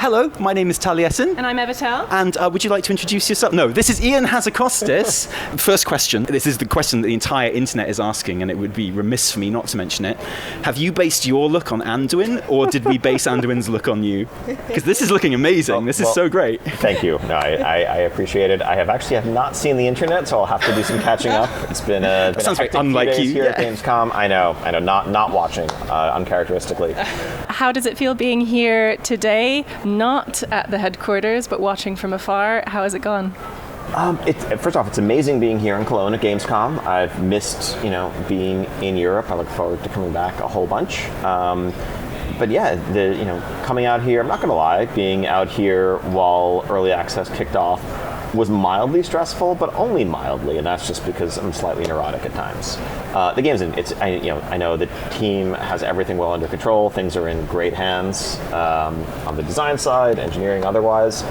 Hello, my name is Taliesin. And I'm Evitel. And would you like to introduce yourself? No, this is Ian Hazzikostas. First question. This is the question that the entire internet is asking, and it would be remiss for me not to mention it. Have you based your look on Anduin, or did we base Anduin's look on you? Because this is looking amazing. This is so great. Thank you. No, I appreciate it. I have not seen the internet, so I'll have to do some catching up. It's been a sounds very unlike you here at Gamescom. I know. Not watching uncharacteristically. How does it feel being here today? Not at the headquarters, but watching from afar. How has it gone? First off, it's amazing being here in Cologne at Gamescom. I've missed, being in Europe. I look forward to coming back a whole bunch. But yeah, coming out here, I'm not going to lie, being out here while early access kicked off was mildly stressful, but only mildly, and that's just because I'm slightly neurotic at times. The game's I know the team has everything well under control. Things are in great hands on the design side, engineering, otherwise.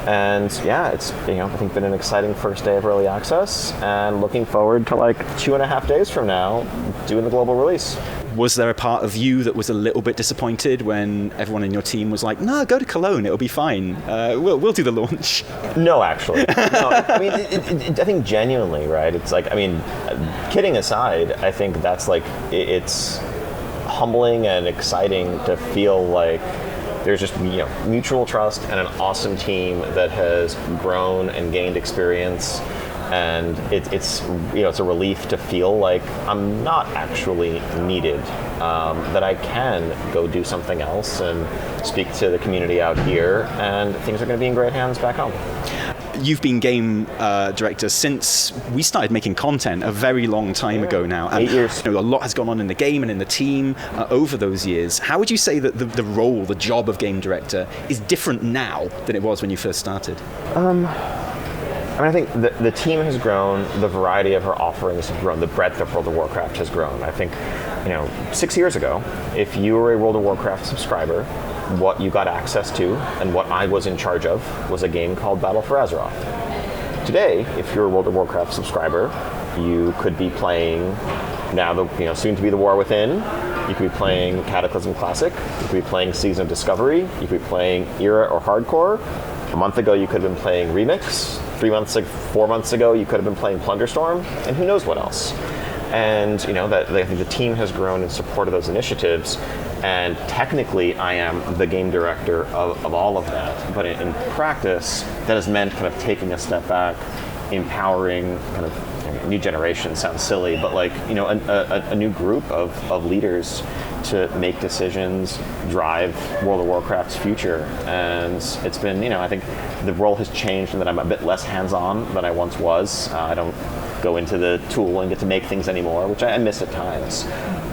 And yeah, it's I think been an exciting first day of early access, and looking forward to 2.5 days from now doing the global release. Was there a part of you that was a little bit disappointed when everyone in your team was like, "No, go to Cologne, it'll be fine. We'll do the launch"? No, actually. No, I mean, I think genuinely, right? It's kidding aside, I think that's it's humbling and exciting to feel like there's just mutual trust and an awesome team that has grown and gained experience. And it's a relief to feel like I'm not actually needed, that I can go do something else and speak to the community out here, and things are going to be in great hands back home. You've been game director since we started making content a very long time ago now. And 8 years. A lot has gone on in the game and in the team over those years. How would you say that the role, the job of game director is different now than it was when you first started? I think the team has grown, the variety of our offerings have grown, the breadth of World of Warcraft has grown. I think, 6 years ago, if you were a World of Warcraft subscriber, what you got access to and what I was in charge of was a game called Battle for Azeroth. Today, if you're a World of Warcraft subscriber, you could be playing now soon to be the War Within. You could be playing Cataclysm Classic. You could be playing Season of Discovery. You could be playing Era or Hardcore. A month ago, you could have been playing Remix. 4 months ago, you could have been playing Plunderstorm, and who knows what else. And I think the team has grown in support of those initiatives. And technically, I am the game director of all of that. But in practice, that has meant kind of taking a step back, empowering kind of new generation sounds silly, but a new group of leaders to make decisions, drive World of Warcraft's future. And it's been, I think the role has changed in that I'm a bit less hands-on than I once was. I don't go into the tool and get to make things anymore, which I miss at times.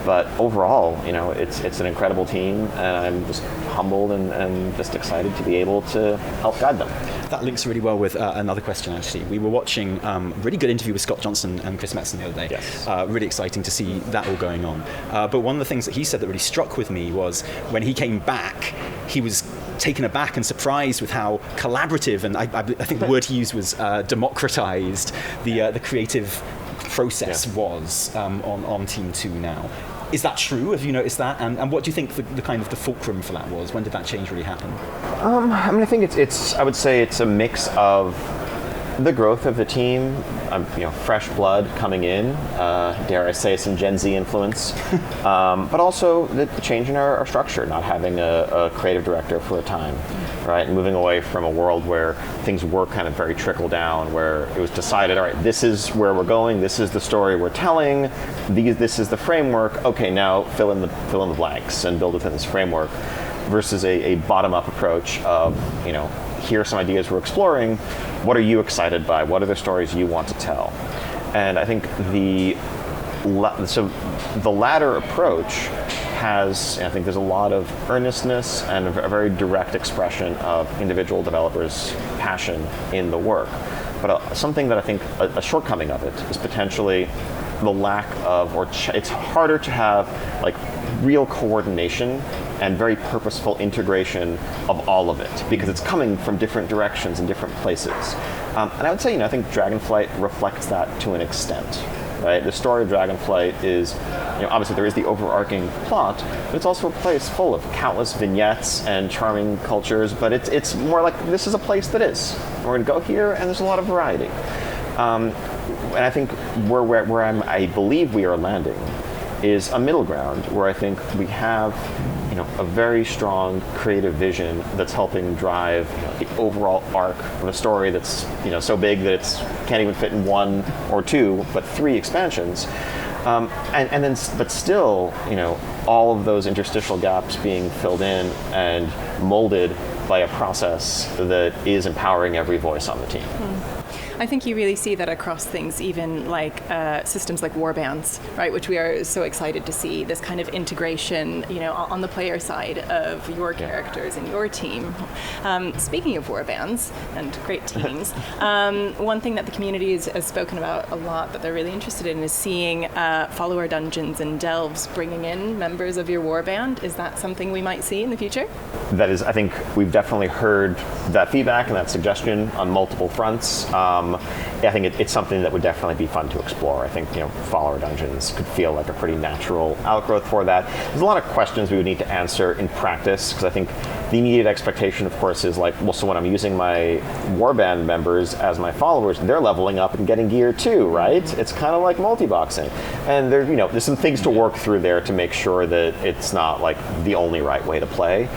But overall, it's an incredible team, and I'm just humbled and just excited to be able to help guide them. That links really well with another question, actually. We were watching a really good interview with Scott Johnson and Chris Metzen the other day. Yes. Really exciting to see that all going on. But one of the things that he said that really struck with me was when he came back, he was taken aback and surprised with how collaborative, and I think the word he used was democratized, the creative process was on Team 2 now. Is that true? Have you noticed that? And what do you think the kind of the fulcrum for that was? When did that change really happen? I think I would say it's a mix of the growth of the team, fresh blood coming in, dare I say some Gen Z influence, but also the change in our structure, not having a creative director for a time, right? And moving away from a world where things were kind of very trickle down, where it was decided, all right, this is where we're going, this is the story we're telling, this is the framework, okay, now fill in the blanks and build within this framework, versus a bottom-up approach of, here are some ideas we're exploring. What are you excited by? What are the stories you want to tell? And I think the latter approach has, I think there's a lot of earnestness and a very direct expression of individual developers' passion in the work. But something that I think a shortcoming of it is potentially the lack of, it's harder to have real coordination and very purposeful integration of all of it, because it's coming from different directions and different places. And I would say, I think Dragonflight reflects that to an extent, right? The story of Dragonflight is, obviously there is the overarching plot, but it's also a place full of countless vignettes and charming cultures, but it's more like this is a place that is. We're going to go here, and there's a lot of variety. And I think where I believe we are landing is a middle ground where I think we have a very strong creative vision that's helping drive the overall arc of a story that's so big that it can't even fit in 1 or 2, but 3 expansions. But still, all of those interstitial gaps being filled in and molded by a process that is empowering every voice on the team. I think you really see that across things, even like systems like Warbands, right, which we are so excited to see, this kind of integration, on the player side of your characters and your team. Speaking of Warbands and great teams, one thing that the community has spoken about a lot that they're really interested in is seeing follower dungeons and delves bringing in members of your Warband. Is that something we might see in the future? That is, I think we've definitely heard that feedback and that suggestion on multiple fronts. I think it's something that would definitely be fun to explore. I think follower dungeons could feel like a pretty natural outgrowth for that. There's a lot of questions we would need to answer in practice, because I think the immediate expectation, of course, is like, well, so when I'm using my Warband members as my followers, they're leveling up and getting gear too, right? It's kind of like multi-boxing, and there's some things to work through there to make sure that it's not like the only right way to play.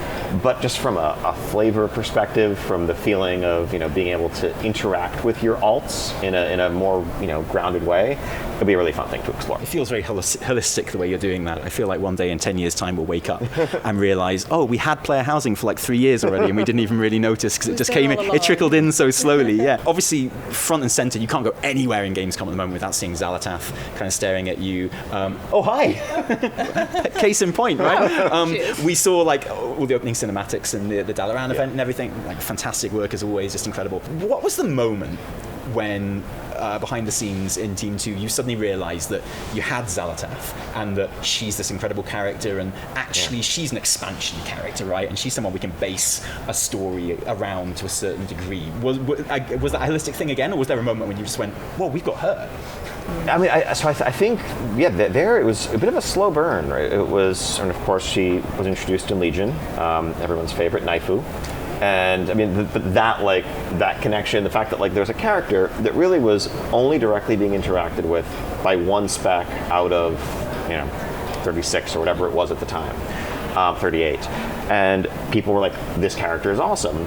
But just from a flavor perspective, from the feeling of being able to interact with your alts in a more grounded way, it'll be a really fun thing to explore. It feels very holistic the way you're doing that. I feel like one day in 10 years' time we'll wake up and realize, oh, we had player housing for like 3 years already, and we didn't even really notice because it just came in. It trickled in so slowly. Yeah. Obviously, front and center, you can't go anywhere in Gamescom at the moment without seeing Xal'atath kind of staring at you. Oh, hi. Case in point, right? We saw like all the opening cinematics and the Dalaran event and everything. Like fantastic work as always, just incredible. What was the moment when behind the scenes in Team 2 you suddenly realised that you had Xal'atath and that she's this incredible character, and actually she's an expansion character, right? And she's someone we can base a story around to a certain degree. Was that a holistic thing again, or was there a moment when you just went, well, we've got her? I mean, I think, there it was a bit of a slow burn, right? It was, and of course she was introduced in Legion, everyone's favorite, Naifu. And I mean, that connection, the fact that like there's a character that really was only directly being interacted with by one spec out of 36 or whatever it was at the time, 38, and people were like, this character is awesome.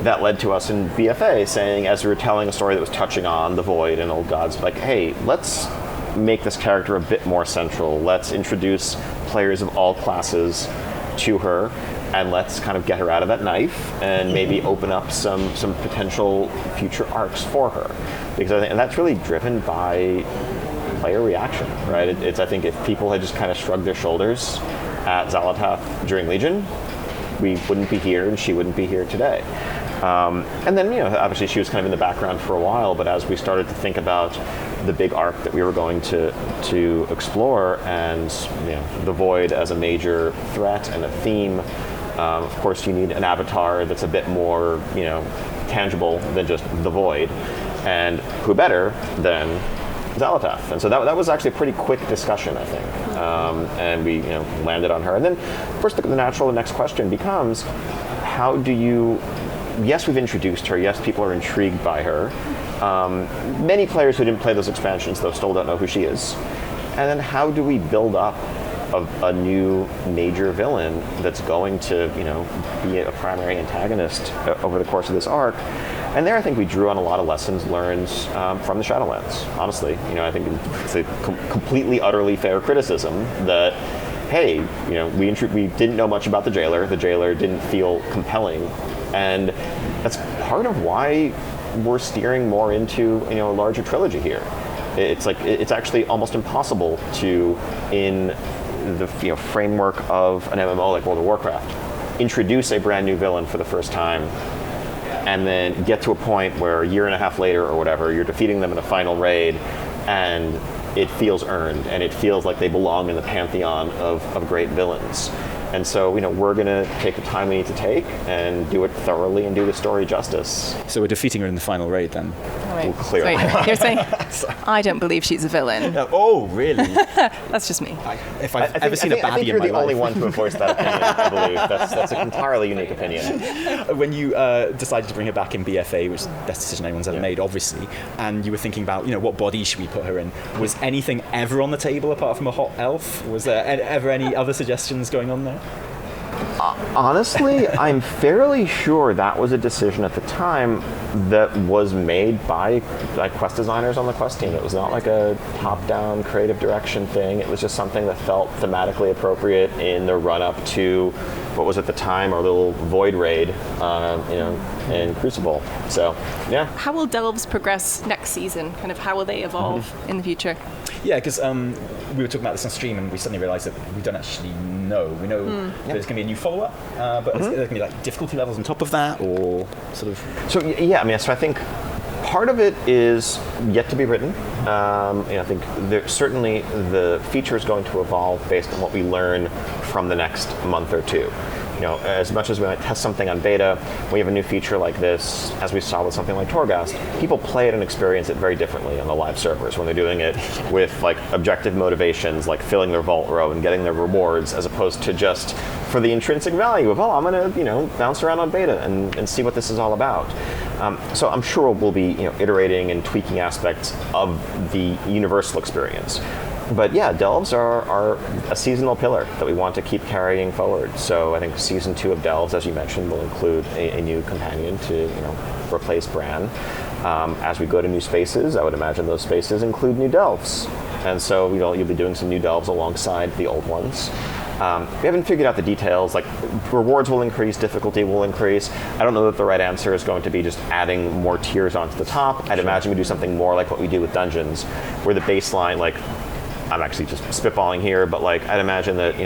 That led to us in BFA saying, as we were telling a story that was touching on the Void and Old Gods, like, hey, let's make this character a bit more central. Let's introduce players of all classes to her, and let's kind of get her out of that knife and maybe open up some potential future arcs for her. Because and that's really driven by player reaction, right? I think if people had just kind of shrugged their shoulders at Xal'atath during Legion, we wouldn't be here and she wouldn't be here today. And then, obviously she was kind of in the background for a while, but as we started to think about the big arc that we were going to explore, and the Void as a major threat and a theme, of course you need an avatar that's a bit more, tangible than just the Void. And who better than Xal'atath? And so that was actually a pretty quick discussion, I think. And we landed on her. And then, of course, the next question becomes, how do you... Yes, we've introduced her. Yes, people are intrigued by her. Many players who didn't play those expansions, though, still don't know who she is. And then how do we build up a new major villain that's going to, be a primary antagonist over the course of this arc? And there I think we drew on a lot of lessons learned from the Shadowlands, honestly. I think it's a completely, utterly fair criticism that, hey, we didn't know much about the Jailer. The Jailer didn't feel compelling. And that's part of why we're steering more into a larger trilogy here. It's like it's actually almost impossible to, in the framework of an MMO like World of Warcraft, introduce a brand new villain for the first time and then get to a point where a year and a half later or whatever, you're defeating them in a final raid and it feels earned and it feels like they belong in the pantheon of great villains. And so, we're going to take the time we need to take and do it thoroughly and do the story justice. So we're defeating her in the final raid then? Well, clearly. Wait, you're saying, I don't believe she's a villain. Oh, really? That's just me. If I've ever seen a baddie in my life. I think you're the only one to have voiced that opinion, I believe. That's an entirely unique opinion. When you decided to bring her back in BFA, which is the best decision anyone's ever made, obviously, and you were thinking about, what body should we put her in, was anything ever on the table apart from a hot elf? Was there ever any other suggestions going on there? Honestly, I'm fairly sure that was a decision at the time that was made by quest designers on the quest team. It was not like a top-down creative direction thing. It was just something that felt thematically appropriate in the run-up to what was at the time our little void raid, in Crucible. So, yeah. How will delves progress next season? Kind of how will they evolve in the future? Yeah, because we were talking about this on stream and we suddenly realised that we don't actually know. We know there's going to be a new follower, but is there going to be like difficulty levels on top of that, or sort of? So yeah, so I think part of it is yet to be written. I think certainly the feature is going to evolve based on what we learn from the next month or two. As much as we might test something on beta, we have a new feature like this, as we saw with something like Torghast, people play it and experience it very differently on the live servers when they're doing it with objective motivations, like filling their vault row and getting their rewards, as opposed to just for the intrinsic value of, I'm going to, bounce around on beta and see what this is all about. So I'm sure we'll be, iterating and tweaking aspects of the universal experience. But yeah, delves are a seasonal pillar that we want to keep carrying forward. So I think season 2 of delves, as you mentioned, will include a new companion to replace Bran. As we go to new spaces, I would imagine those spaces include new delves, and so you'll be doing some new delves alongside the old ones. We haven't figured out the details, like rewards will increase, difficulty will increase. I don't know that the right answer is going to be just adding more tiers onto the top. I'd imagine we do something more like what we do with dungeons, where the baseline, I'm actually just spitballing here, but I'd imagine that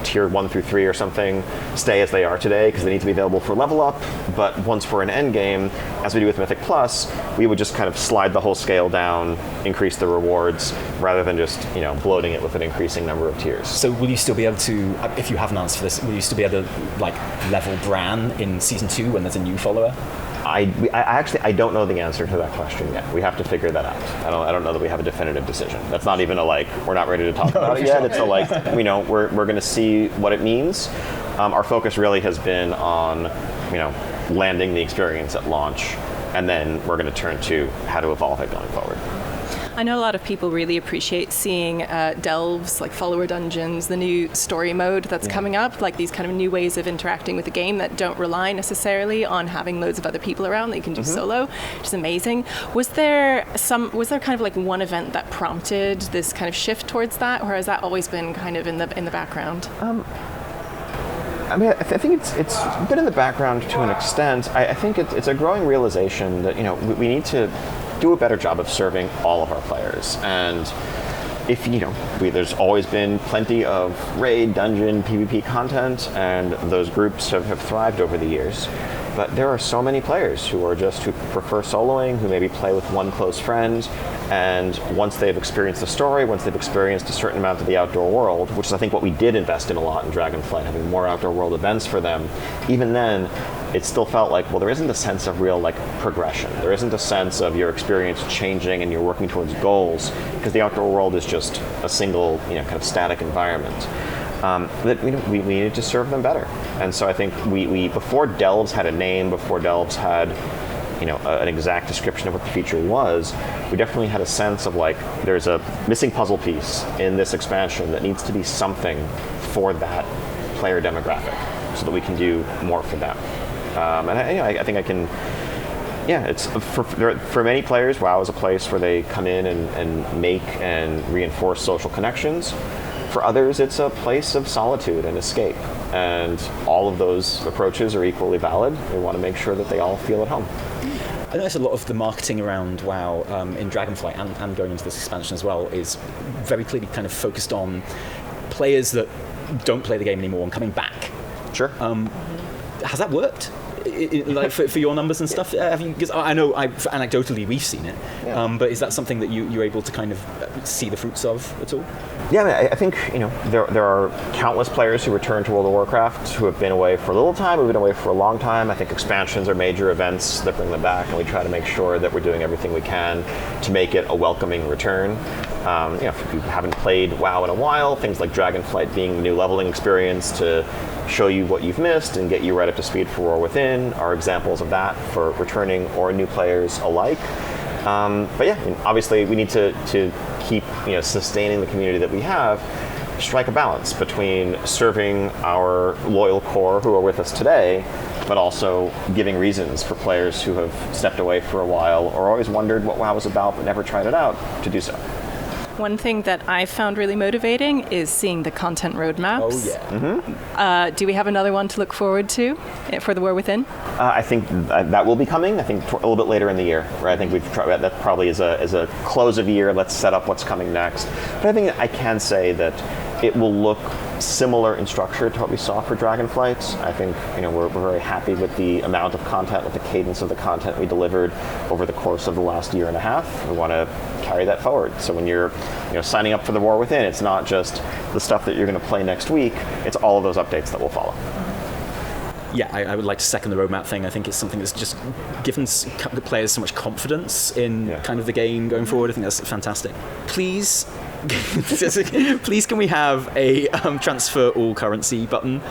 tier 1 through 3 or something stay as they are today because they need to be available for level up. But once we're in end game, as we do with Mythic Plus, we would just kind of slide the whole scale down, increase the rewards, rather than just bloating it with an increasing number of tiers. So will you still be able to, if you have an answer for this, will you still be able to level Bran in season 2 when there's a new follower? I don't know the answer to that question yet. We have to figure that out. I don't know that we have a definitive decision. That's not even we're not ready to talk about it yet. It's we're going to see what it means. Our focus really has been on, landing the experience at launch, and then we're going to turn to how to evolve it going forward. I know a lot of people really appreciate seeing delves, follower dungeons, the new story mode that's coming up, these kind of new ways of interacting with the game that don't rely necessarily on having loads of other people around that you can do solo, which is amazing. Was there kind of one event that prompted this kind of shift towards that, or has that always been kind of in the background? I think it's been in the background to an extent. I think it's a growing realization that we need to do a better job of serving all of our players. And if there's always been plenty of raid, dungeon, PvP content, and those groups have thrived over the years. But there are so many players who prefer soloing, who maybe play with one close friend, and once they've experienced the story, once they've experienced a certain amount of the outdoor world, which is I think what we did invest in a lot in Dragonflight, having more outdoor world events for them, even then, it still felt there isn't a sense of real progression. There isn't a sense of your experience changing and you're working towards goals, because the outdoor world is just a single, kind of static environment. That we needed to serve them better. And so I think we before delves had a name, before delves had an exact description of what the feature was, we definitely had a sense of there's a missing puzzle piece in this expansion that needs to be something for that player demographic so that we can do more for them. And I think I can, it's for many players, WoW is a place where they come in and make and reinforce social connections. For others, it's a place of solitude and escape. And all of those approaches are equally valid. We want to make sure that they all feel at home. I notice a lot of the marketing around WoW in Dragonflight and going into this expansion as well is very clearly kind of focused on players that don't play the game anymore and coming back. Sure. Has that worked? For your numbers and stuff? Because I know anecdotally we've seen it, but is that something that you're able to kind of see the fruits of at all? Yeah, I mean, I think there are countless players who return to World of Warcraft who have been away for a little time, who've been away for a long time. I think expansions are major events that bring them back, and we try to make sure that we're doing everything we can to make it a welcoming return. If you haven't played WoW in a while, things like Dragonflight being the new leveling experience to show you what you've missed and get you right up to speed for War Within are examples of that for returning or new players alike. But yeah, I mean, obviously we need to keep sustaining the community that we have, strike a balance between serving our loyal core who are with us today, but also giving reasons for players who have stepped away for a while or always wondered what WoW was about but never tried it out to do so. One thing that I found really motivating is seeing the content roadmaps. Oh, yeah. Mm-hmm. Do we have another one to look forward to for the War Within? I think that will be coming. I think a little bit later in the year. Right? I think we've tried that probably as a close of year. Let's set up what's coming next. But I think I can say that it will look similar in structure to what we saw for Dragonflight. I think we're very happy with the amount of content, with the cadence of the content we delivered over the course of the last year and a half. We want to carry that forward. So when you're signing up for the War Within, it's not just the stuff that you're going to play next week. It's all of those updates that will follow. Yeah, I would like to second the roadmap thing. I think it's something that's just given the players so much confidence in kind of the game going forward. I think that's fantastic. Please can we have a transfer all currency button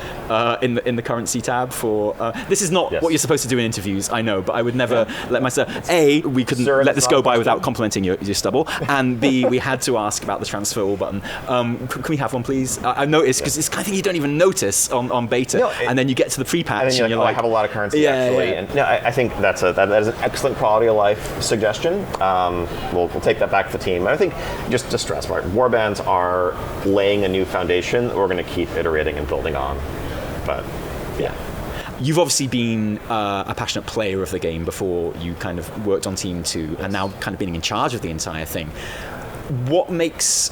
in the currency tab for this is not what you're supposed to do in interviews, I know, but I would never let myself we couldn't let this go by without complimenting your stubble, and B, we had to ask about the transfer all button. Can we have one, please? I've noticed, because it's kind of thing you don't even notice on beta, and then you get to the pre-patch and you're like, I have a lot of currency actually. And no, I think that is an excellent quality of life suggestion. We'll take that back to the team. And I think just to stress, warbands are laying a new foundation that we're going to keep iterating and building on. But yeah. You've obviously been a passionate player of the game before you kind of worked on Team 2 and now kind of being in charge of the entire thing. What makes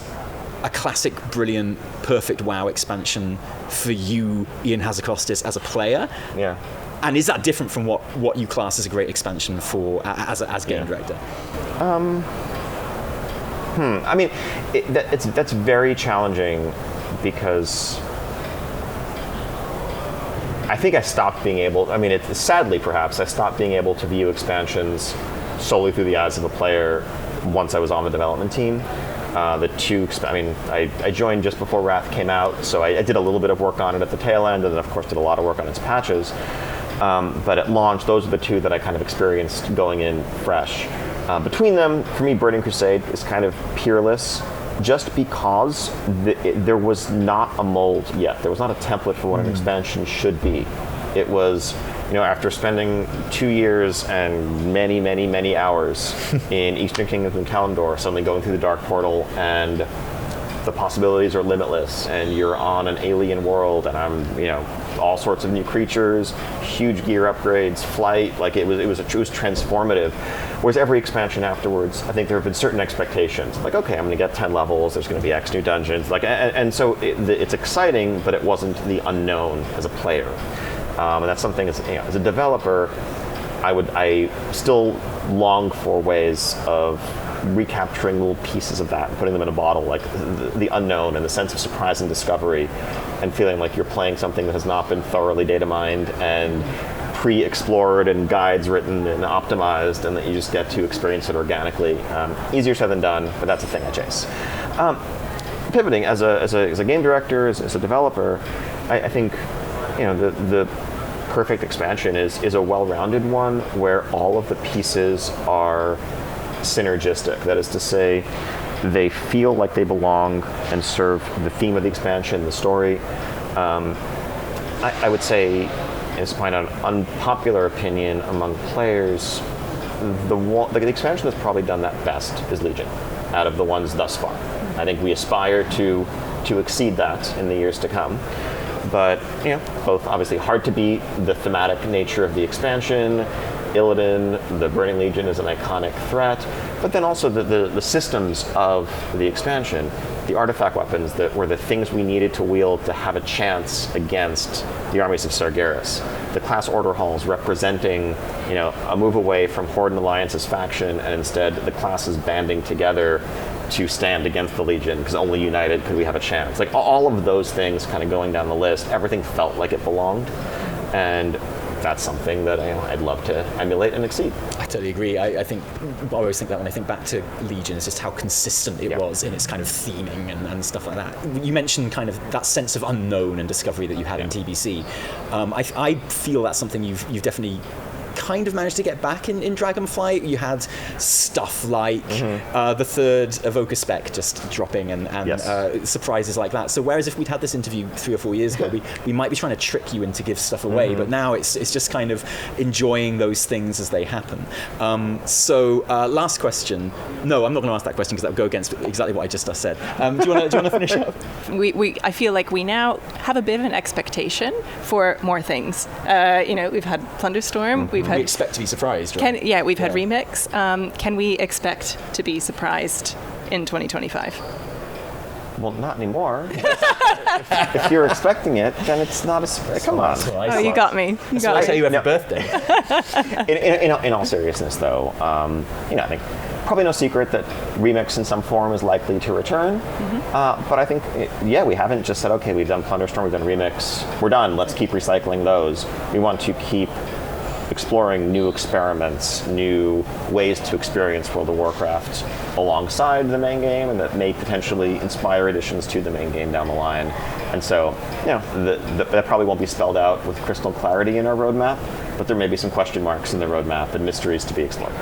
a classic, brilliant, perfect WoW expansion for you, Ian Hazzikostas, as a player? Yeah. And is that different from what you class as a great expansion for as game director? I mean, that's very challenging because I think I stopped being able, sadly perhaps, I stopped being able to view expansions solely through the eyes of a player once I was on the development team. I joined just before Wrath came out, so I did a little bit of work on it at the tail end, and then of course did a lot of work on its patches. But at launch, those are the two that I kind of experienced going in fresh. Between them, for me, Burning Crusade is kind of peerless, just because there was not a mold yet. There was not a template for what an expansion should be. It was, after spending 2 years and many, many, many hours in Eastern Kingdoms and Kalimdor, suddenly going through the Dark Portal, and the possibilities are limitless, and you're on an alien world, and I'm, all sorts of new creatures, huge gear upgrades, flight, like it was transformative. Whereas every expansion afterwards, I think there have been certain expectations, like, okay, I'm going to get 10 levels, there's going to be X new dungeons, and so it's exciting, but it wasn't the unknown as a player. And that's something as a developer, I still long for ways of recapturing little pieces of that and putting them in a bottle, like the unknown and the sense of surprise and discovery, and feeling like you're playing something that has not been thoroughly data mined and pre-explored and guides written and optimized, and that you just get to experience it organically. Easier said than done, but that's a thing I chase. Pivoting as a game director, as a developer, I think the perfect expansion is a well-rounded one where all of the pieces are synergistic. That is to say, they feel like they belong and serve the theme of the expansion, the story. I would say, it's probably an unpopular opinion among players, the expansion that's probably done that best is Legion, out of the ones thus far. I think we aspire to exceed that in the years to come. But, both obviously hard to beat, the thematic nature of the expansion, Illidan, the Burning Legion is an iconic threat, but then also the systems of the expansion, the artifact weapons that were the things we needed to wield to have a chance against the armies of Sargeras. The class order halls representing, a move away from Horde and Alliance's faction, and instead the classes banding together to stand against the Legion because only united could we have a chance. Like all of those things kind of going down the list, everything felt like it belonged. And that's something that I'd love to emulate and exceed. I totally agree. I always think that when I think back to Legion, is just how consistent it was in its kind of theming and stuff like that. You mentioned kind of that sense of unknown and discovery that you had in TBC. I feel that's something you've definitely kind of managed to get back in Dragonflight. You had stuff like the third Evoker spec just dropping and surprises like that. So whereas if we'd had this interview 3 or 4 years ago, we might be trying to trick you into give stuff away, but now it's just kind of enjoying those things as they happen. So last question. No, I'm not going to ask that question because that would go against exactly what I just said. Do you want to finish up? I feel like we now have a bit of an expectation for more things. We've had Plunderstorm. We expect to be surprised, right? We've had Remix. Can we expect to be surprised in 2025? Well, not anymore. If you're expecting it, then it's not a surprise. Come on. Oh, you got me. You got me. I tell you every birthday. In all seriousness, though, I think probably no secret that Remix in some form is likely to return. But I think, we haven't just said, okay, we've done Plunderstorm, we've done Remix, we're done, let's keep recycling those. We want to keep exploring new experiments, new ways to experience World of Warcraft alongside the main game, and that may potentially inspire additions to the main game down the line. And so, that probably won't be spelled out with crystal clarity in our roadmap, but there may be some question marks in the roadmap and mysteries to be explored.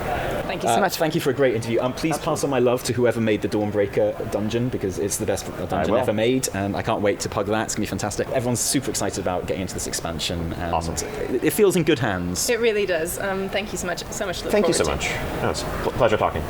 Thank you so much. Thank you for a great interview. Please pass on my love to whoever made the Dawnbreaker dungeon, because it's the best dungeon ever made, and I can't wait to pug that. It's going to be fantastic. Everyone's super excited about getting into this expansion, and awesome. It feels in good hands. It really does. Thank you so much. Thank you so much. It's a pleasure talking.